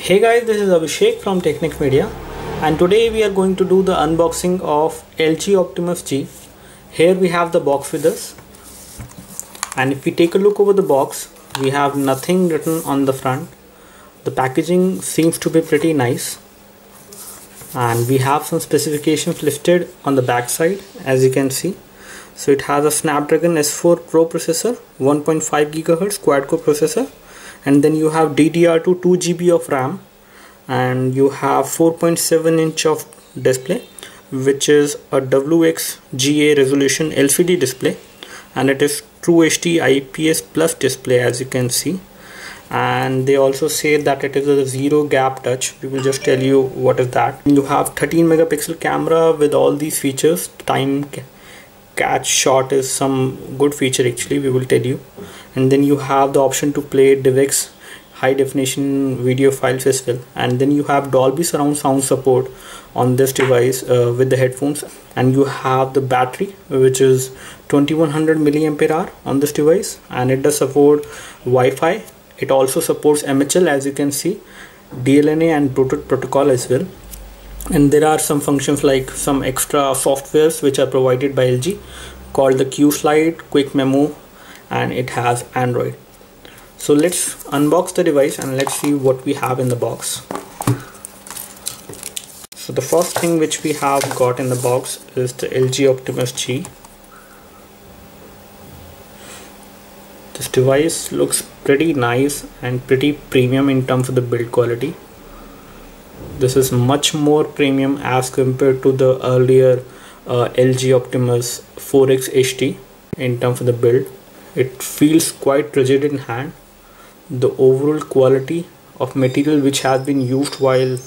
Hey guys, this is Abhishek from Technic Media, and today we are going to do the unboxing of LG Optimus G. Here we have the box with us, and if we take a look over the box, we have nothing written on the front. The packaging seems to be pretty nice, and we have some specifications listed on the back side, as you can see. So it has a Snapdragon S4 Pro processor, 1.5 GHz quad-core processor, and then you have DDR2 2 GB of RAM, and you have 4.7 inch of display, which is a WXGA resolution LCD display, and it is True HD IPS Plus display, as you can see. And they also say that it is a zero gap touch. We will just tell you what is that. You have 13 megapixel camera with all these features. Time catch shot is some good feature actually, we will tell you. And then you have the option to play DivX high definition video files as well. And then you have Dolby surround sound support on this device with the headphones. And you have the battery, which is 2100 milliampere hour on this device, and it does support Wi-Fi. It also supports MHL, as you can see, DLNA and Bluetooth protocol as well. And there are some functions like some extra softwares which are provided by LG called the Q Slide, Quick Memo, and it has Android. So let's unbox the device and let's see what we have in the box. So the first thing which we have got in the box is the LG Optimus G. This device looks pretty nice and pretty premium in terms of the build quality. This is much more premium as compared to the earlier LG Optimus 4X HD in terms of the build. It feels quite rigid in hand. The overall quality of material which has been used while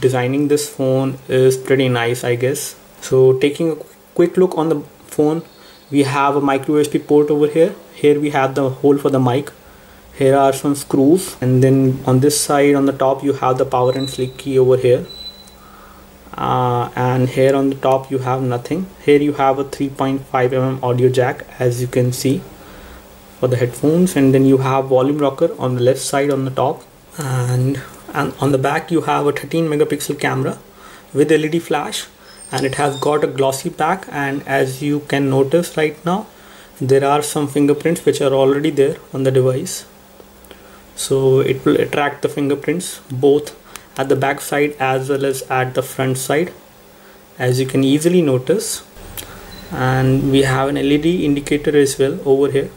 designing this phone is pretty nice, I guess. So taking a quick look on the phone, we have a micro USB port over here. Here we have the hole for the mic. Here are some screws, and then on this side on the top you have the power and sleep key over here, and here on the top you have nothing. Here you have a 3.5mm audio jack, as you can see, for the headphones, and then you have volume rocker on the left side on the top, and on the back you have a 13 megapixel camera with LED flash, and it has got a glossy back. And as you can notice right now, there are some fingerprints which are already there on the device. So it will attract the fingerprints both at the back side as well as at the front side, as you can easily notice. And we have an LED indicator as well over here,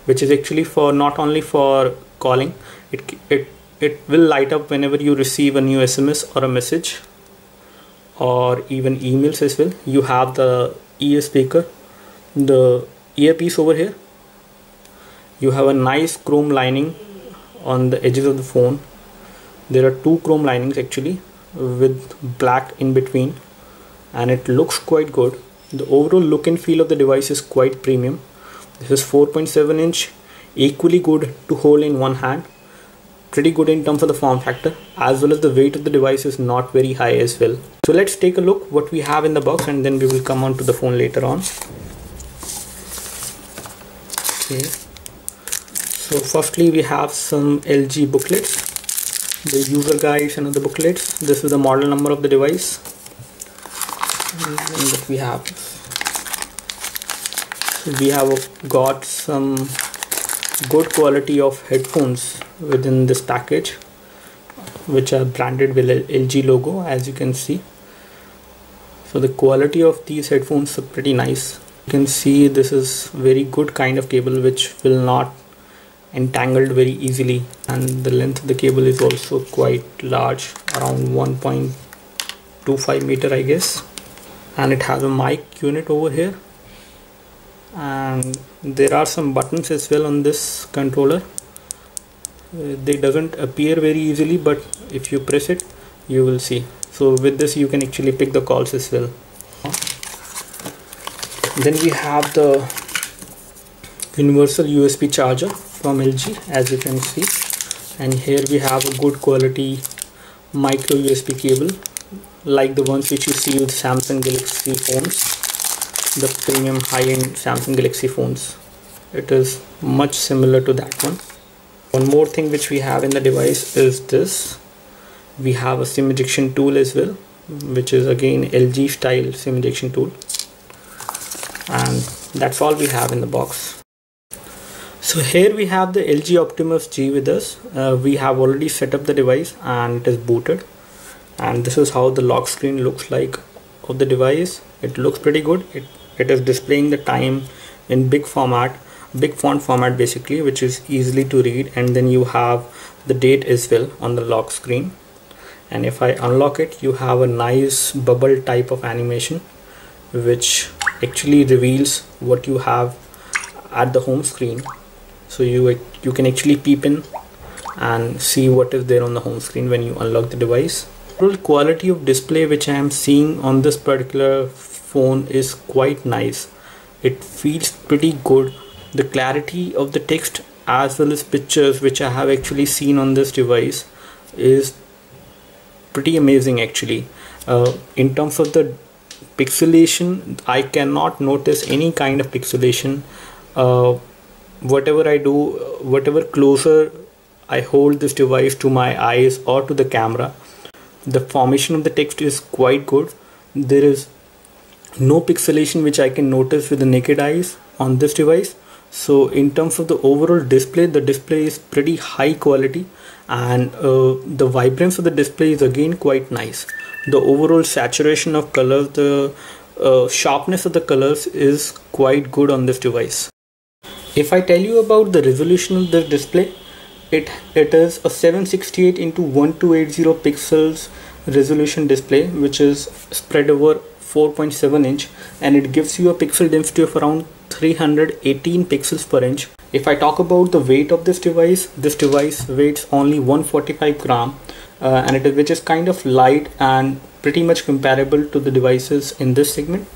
which is actually for not only for calling. It will light up whenever you receive a new SMS or a message, or even emails as well. You have the ear speaker, the earpiece over here. You have a nice chrome lining on the edges of the phone. There are two chrome linings actually with black in between, and it looks quite good. The overall look and feel of the device is quite premium. This is 4.7 inch, equally good to hold in one hand. Pretty good in terms of the form factor, as well as the weight of the device is not very high as well. So let's take a look what we have in the box, and then we will come on to the phone later on. Okay. So firstly we have some LG booklets, the user guides and other booklets. This is the model number of the device, and that we have. So we have got some good quality of headphones within this package, which are branded with LG logo, as you can see. So the quality of these headphones are pretty nice. You can see this is very good kind of cable which will not entangled very easily, and the length of the cable is also quite large, around 1.25 meter I guess. And it has a mic unit over here, and there are some buttons as well on this controller. They doesn't appear very easily, but if you press it you will see. So with this you can actually pick the calls as well. Then we have the universal USB charger from LG, as you can see, and here we have a good quality micro USB cable like the ones which you see with Samsung Galaxy phones, the premium high-end Samsung Galaxy phones. It is much similar to that one. One more thing which we have in the device is this. We have a sim ejection tool as well, which is again LG style sim ejection tool, and that's all we have in the box. So here we have the LG Optimus G with us. We have already set up the device and it is booted, and this is how the lock screen looks like of the device. It looks pretty good. It is displaying the time in big font format basically, which is easily to read, and then you have the date as well on the lock screen. And if I unlock it, you have a nice bubble type of animation which actually reveals what you have at the home screen. So you can actually peep in and see what is there on the home screen when you unlock the device. The quality of display which I am seeing on this particular phone is quite nice. It feels pretty good. The clarity of the text as well as pictures which I have actually seen on this device is pretty amazing actually. In terms of the pixelation, I cannot notice any kind of pixelation. Whatever I do, whatever closer I hold this device to my eyes or to the camera, the formation of the text is quite good. There is no pixelation which I can notice with the naked eyes on this device. So in terms of the overall display, the display is pretty high quality, and the vibrance of the display is again quite nice. The overall saturation of colors, the sharpness of the colors is quite good on this device. If I tell you about the resolution of the display, it is a 768 into 1280 pixels resolution display, which is spread over 4.7 inch, and it gives you a pixel density of around 318 pixels per inch. If I talk about the weight of this device weighs only 145 gram, which is kind of light and pretty much comparable to the devices in this segment.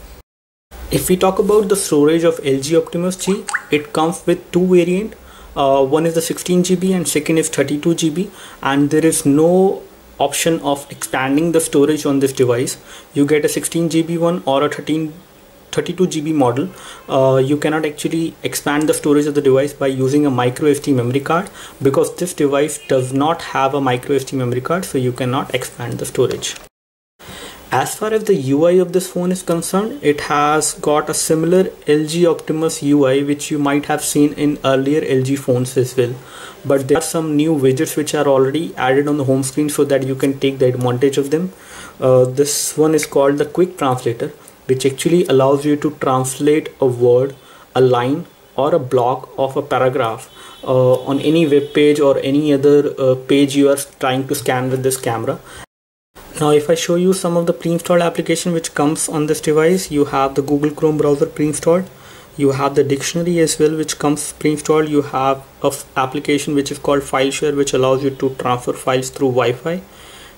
If we talk about the storage of LG Optimus G, it comes with two variants. One is the 16 GB and second is 32 GB, and there is no option of expanding the storage on this device. You get a 16 GB one or a 32 GB model. You cannot actually expand the storage of the device by using a micro SD memory card, because this device does not have a micro SD memory card, so you cannot expand the storage. As far as the UI of this phone is concerned, it has got a similar LG Optimus UI which you might have seen in earlier LG phones as well, but there are some new widgets which are already added on the home screen so that you can take the advantage of them. This one is called the Quick Translator, which actually allows you to translate a word, a line or a block of a paragraph on any web page or any other page you are trying to scan with this camera. Now if I show you some of the pre-installed application which comes on this device, you have the Google Chrome browser pre-installed, you have the dictionary as well which comes pre-installed, you have an application which is called FileShare which allows you to transfer files through Wi-Fi,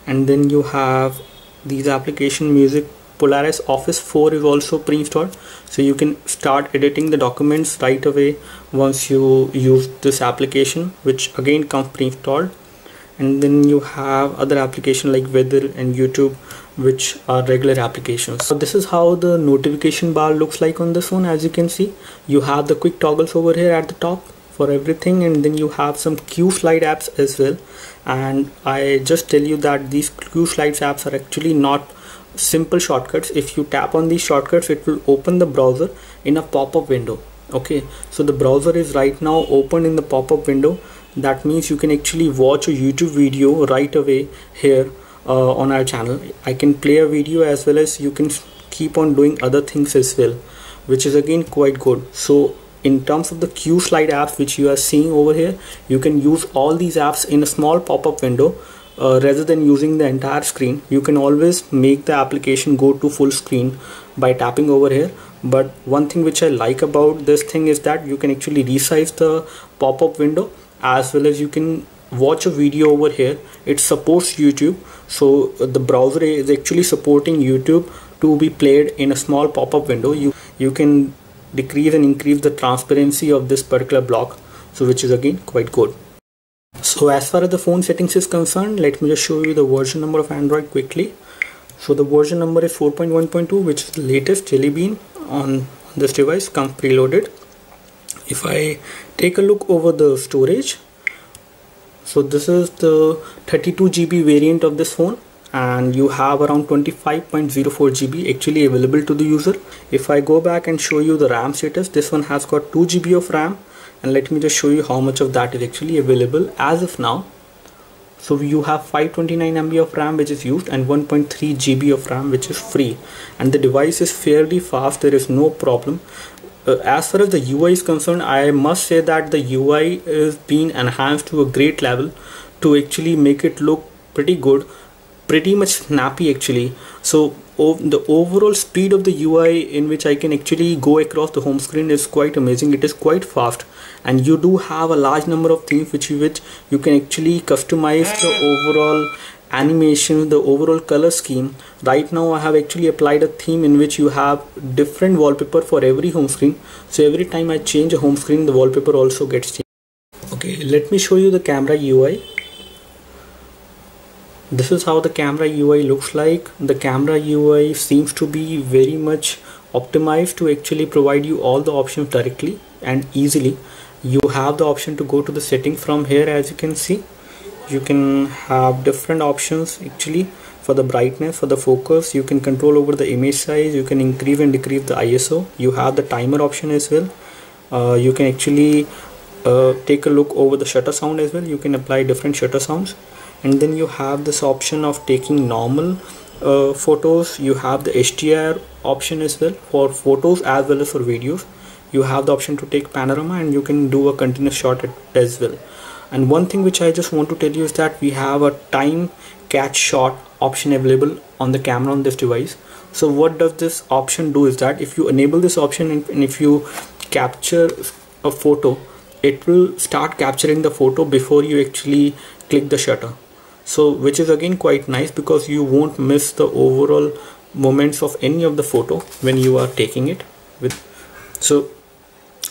and then you have these application Music Polaris Office 4 is also pre-installed, so you can start editing the documents right away once you use this application, which again comes pre-installed. And then you have other applications like weather and YouTube, which are regular applications. So this is how the notification bar looks like on this one. As you can see, you have the quick toggles over here at the top for everything, and then you have some Q slide apps as well. And I just tell you that these Q slides apps are actually not simple shortcuts. If you tap on these shortcuts, it will open the browser in a pop-up window. Okay, so the browser is right now open in the pop-up window. That means you can actually watch a YouTube video right away here on our channel. I can play a video as well as you can keep on doing other things as well, which is again quite good. So in terms of the Q slide apps which you are seeing over here, you can use all these apps in a small pop-up window rather than using the entire screen. You can always make the application go to full screen by tapping over here. But one thing which I like about this thing is that you can actually resize the pop-up window, as well as you can watch a video over here. It supports YouTube, so the browser is actually supporting YouTube to be played in a small pop-up window. You can decrease and increase the transparency of this particular block, so which is again quite good. So as far as the phone settings is concerned, let me just show you the version number of Android quickly. So the version number is 4.1.2, which is the latest Jelly Bean on this device, comes preloaded. If I take a look over the storage, So this is the 32 GB variant of this phone, and you have around 25.04 GB actually available to the user. If I go back and show you the RAM status, this one has got 2 GB of RAM, and let me just show you how much of that is actually available as of now. So you have 529 MB of RAM which is used and 1.3 GB of RAM which is free, and the device is fairly fast. There is no problem. As far as the UI is concerned, I must say that the UI is being enhanced to a great level to actually make it look pretty good, pretty much snappy actually. So the overall speed of the UI in which I can actually go across the home screen is quite amazing. It is quite fast, and you do have a large number of themes which you can actually customize the overall animation, the overall color scheme. Right now I have actually applied a theme in which you have different wallpaper for every home screen, so every time I change a home screen the wallpaper also gets changed. Okay, let me show you the camera UI. This is how the camera UI looks like. The camera UI seems to be very much optimized to actually provide you all the options directly and easily. You have the option to go to the setting from here. As you can see, you can have different options actually for the brightness, for the focus. You can control over the image size, you can increase and decrease the ISO. You have the timer option as well. You can actually take a look over the shutter sound as well. You can apply different shutter sounds, and then you have this option of taking normal photos. You have the HDR option as well for photos as well as for videos. You have the option to take panorama, and you can do a continuous shot as well. And one thing which I just want to tell you is that we have a time catch shot option available on the camera on this device. So what does this option do is that if you enable this option and if you capture a photo, it will start capturing the photo before you actually click the shutter. So which is again quite nice because you won't miss the overall moments of any of the photo when you are taking it with. So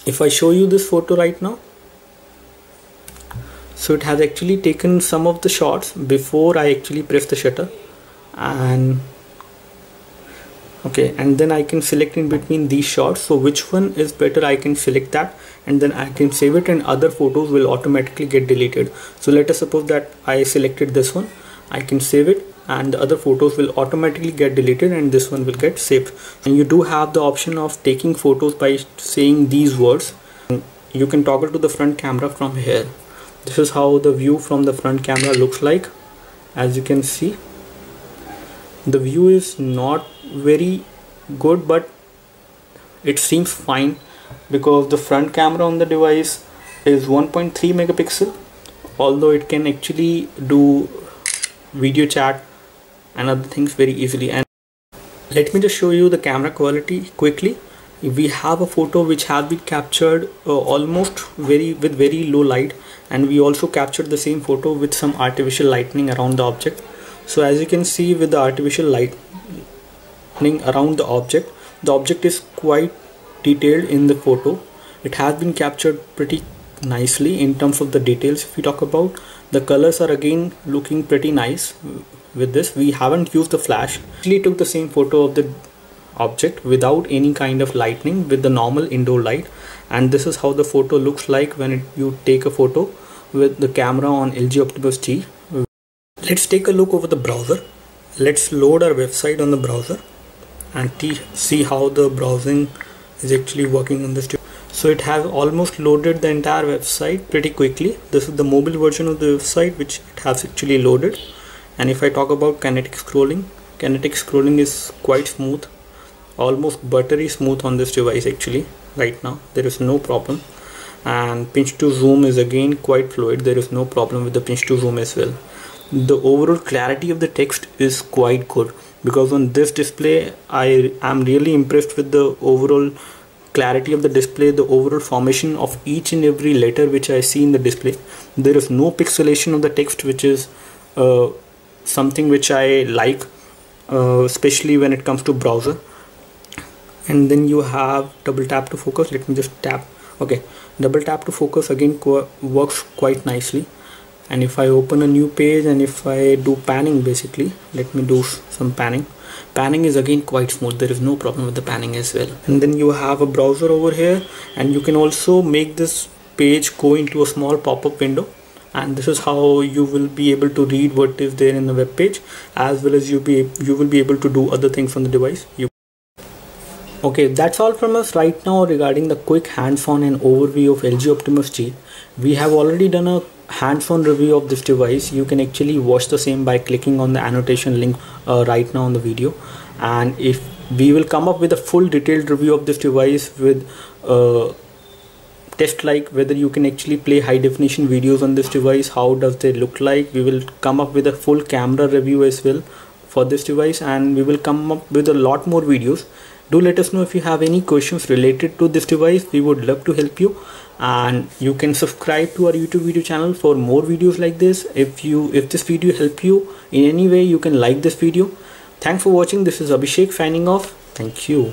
if I show you this photo right now, so it has actually taken some of the shots before I actually press the shutter, and okay, and then I can select in between these shots. So which one is better, I can select that, and then I can save it, and other photos will automatically get deleted. So let us suppose that I selected this one, I can save it, and the other photos will automatically get deleted and this one will get saved. And you do have the option of taking photos by saying these words. You can toggle to the front camera from here. This is how the view from the front camera looks like. As you can see, the view is not very good, but it seems fine because the front camera on the device is 1.3 megapixel, although it can actually do video chat and other things very easily. And let me just show you the camera quality quickly. We have a photo which has been captured almost with very low light, and we also captured the same photo with some artificial lightning around the object. So as you can see, with the artificial lightning around the object is quite detailed in the photo. It has been captured pretty nicely in terms of the details. If we talk about the colors, are again looking pretty nice. With this, we haven't used the flash. We took the same photo of the object without any kind of lightning with the normal indoor light, and this is how the photo looks like when you take a photo with the camera on LG Optimus G. Let's take a look over the browser. Let's load our website on the browser and see how the browsing is actually working on this. So it has almost loaded the entire website pretty quickly. This is the mobile version of the website which it has actually loaded. And if I talk about kinetic scrolling is quite smooth, almost buttery smooth on this device actually. Right now there is no problem, and pinch to zoom is again quite fluid. There is no problem with the pinch to zoom as well. The overall clarity of the text is quite good because on this display I am really impressed with the overall clarity of the display, the overall formation of each and every letter which I see in the display. There is no pixelation of the text, which is something which I like, especially when it comes to browser. And then you have double tap to focus. Let me just tap. Okay, double tap to focus again works quite nicely. And if I open a new page and if I do panning, basically let me do some panning. Panning is again quite smooth. There is no problem with the panning as well. And then you have a browser over here, and you can also make this page go into a small pop-up window and this is how you will be able to read what is there in the web page, as well as you will be able to do other things on the device. Okay, that's all from us right now regarding the quick hands-on and overview of LG Optimus G. We have already done a hands-on review of this device. You can actually watch the same by clicking on the annotation link right now on the video. And if we will come up with a full detailed review of this device with test like whether you can actually play high definition videos on this device, how does they look like. We will come up with a full camera review as well for this device, and we will come up with a lot more videos. Do let us know if you have any questions related to this device. We would love to help you, and you can subscribe to our YouTube video channel for more videos like this. If this video helped you in any way, you can like this video. Thanks for watching. This is Abhishek signing off. Thank you.